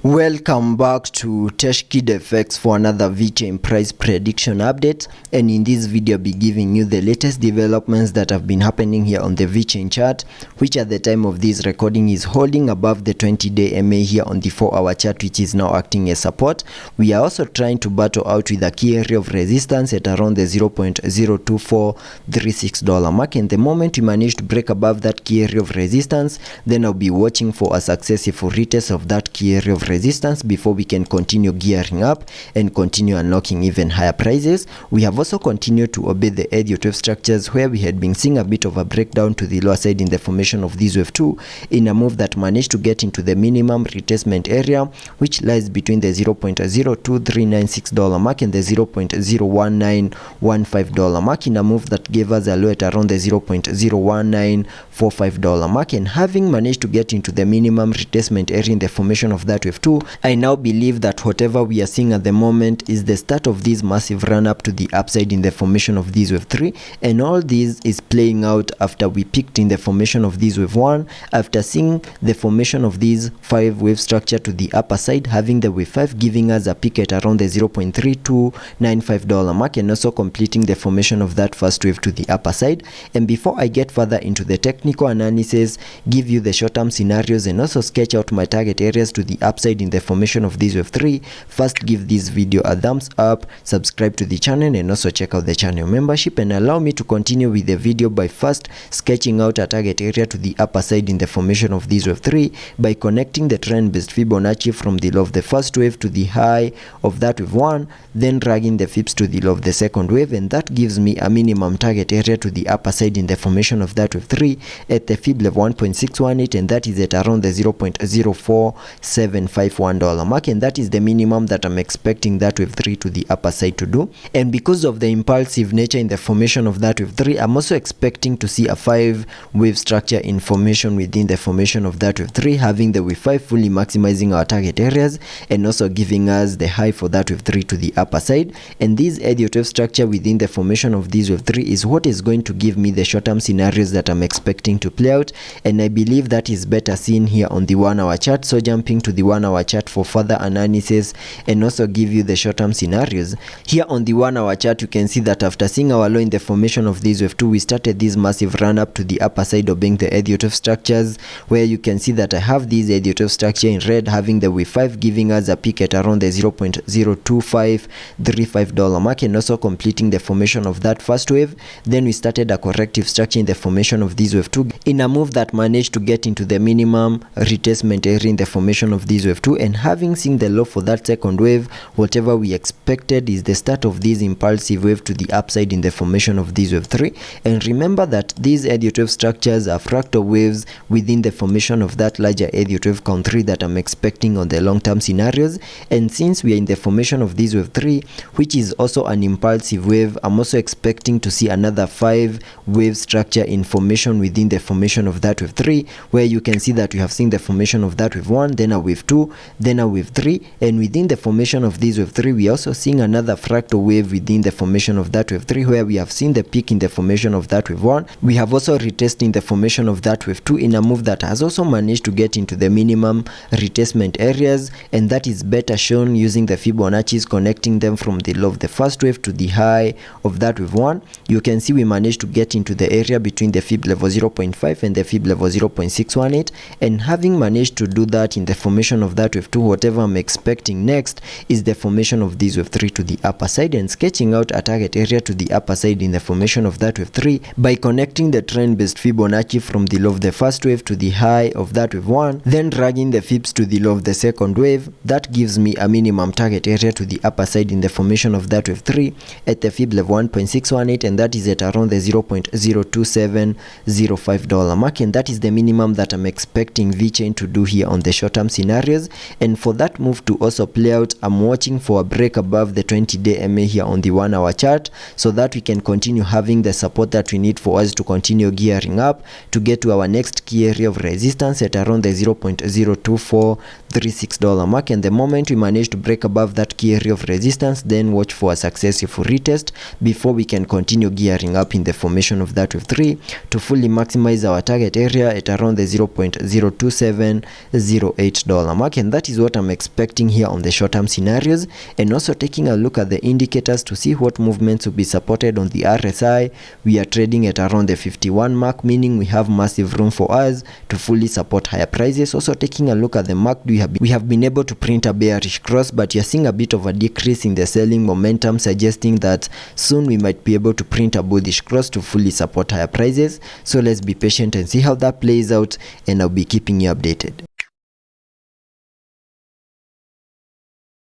Welcome back to TechKidFX for another Vechain price prediction update, and in this video I'll be giving you the latest developments that have been happening here on the Vechain chart, which at the time of this recording is holding above the 20-day MA here on the 4-hour chart, which is now acting as support. We are also trying to battle out with a key area of resistance at around the $0.02436 mark, and the moment we manage to break above that key area of resistance, then I'll be watching for a successful retest of that key area of resistance before we can continue gearing up and continue unlocking even higher prices. We have also continued to obey the Elliot wave structures, where we had been seeing a bit of a breakdown to the lower side in the formation of this wave 2 in a move that managed to get into the minimum retracement area, which lies between the $0.02396 mark and the $0.01915 mark, in a move that gave us a low at around the $0.01945 mark. And having managed to get into the minimum retracement area in the formation of that wave 2, I now believe that whatever we are seeing at the moment is the start of this massive run up to the upside in the formation of this wave 3, and all this is playing out after we peaked in the formation of this wave 1, after seeing the formation of this 5-wave structure to the upper side, having the wave 5 giving us a peak at around the $0.3295 mark, and also completing the formation of that first wave to the upper side. And before I get further into the technical analysis, give you the short-term scenarios, and also sketch out my target areas to the upside in the formation of this wave 3, first give this video a thumbs up, subscribe to the channel, and also check out the channel membership, and allow me to continue with the video by first sketching out a target area to the upper side in the formation of this wave 3 by connecting the trend based Fibonacci from the low of the first wave to the high of that wave 1, then dragging the fibs to the low of the second wave, and that gives me a minimum target area to the upper side in the formation of that wave 3 at the fib level 1.618, and that is at around the $0.04751 mark, and that is the minimum that I'm expecting that wave 3 to the upper side to do. And because of the impulsive nature in the formation of that wave 3, I'm also expecting to see a 5-wave structure in formation within the formation of that wave 3, having the wave 5 fully maximizing our target areas and also giving us the high for that wave 3 to the upper side. And this Elliot wave structure within the formation of this wave 3 is what is going to give me the short-term scenarios that I'm expecting to play out, and I believe that is better seen here on the 1-hour chart. So jumping to the 1-hour chart for further analysis and also give you the short-term scenarios. Here on the 1-hour chart, you can see that after seeing our low in the formation of this wave 2, we started this massive run up to the upper side obeying the Elliot wave structures, where you can see that I have this Elliot wave structure in red, having the wave 5 giving us a peak at around the $0.02535 mark, and also completing the formation of that first wave. Then we started a corrective structure in the formation of this wave 2 in a move that managed to get into the minimum retracement area in the formation of this wave 2, and having seen the low for that second wave, whatever we expected is the start of this impulsive wave to the upside in the formation of this wave 3. And remember that these Elliot wave structures are fractal waves within the formation of that larger Elliot wave count 3 that I'm expecting on the long-term scenarios. And since we are in the formation of this wave 3, which is also an impulsive wave, I'm also expecting to see another 5-wave structure in formation within the formation of that wave 3, where you can see that we have seen the formation of that wave 1, then a wave 2, then a wave 3, and within the formation of this wave 3, we are also seeing another fractal wave within the formation of that wave 3, where we have seen the peak in the formation of that wave 1. We have also retested the formation of that wave 2 in a move that has also managed to get into the minimum retracement areas, and that is better shown using the Fibonacci's connecting them from the low of the first wave to the high of that wave 1. You can see we managed to get into the area between the fib level 0.5 and the fib level 0.618, and having managed to do that in the formation of that wave 2, whatever I'm expecting next is the formation of this wave 3 to the upper side, and sketching out a target area to the upper side in the formation of that wave 3 by connecting the trend based Fibonacci from the low of the first wave to the high of that wave 1, then dragging the fibs to the low of the second wave. That gives me a minimum target area to the upper side in the formation of that wave 3 at the fib level 1.618, and that is at around the $0.02705 mark, and that is the minimum that I'm expecting Vechain to do here on the short-term scenarios. And for that move to also play out, I'm watching for a break above the 20-day MA here on the 1-hour chart, so that we can continue having the support that we need for us to continue gearing up to get to our next key area of resistance at around the $0.02436 mark. And the moment we manage to break above that key area of resistance, then watch for a successful retest before we can continue gearing up in the formation of that wave 3 to fully maximize our target area at around the $0.02708 mark. mark, and that is what I'm expecting here on the short-term scenarios, and also taking a look at the indicators to see what movements will be supported on the RSI. We are trading at around the 51 mark, meaning we have massive room for us to fully support higher prices. Also taking a look at the mark, we have been able to print a bearish cross, but you're seeing a bit of a decrease in the selling momentum, suggesting that soon we might be able to print a bullish cross to fully support higher prices. So let's be patient and see how that plays out, and I'll be keeping you updated.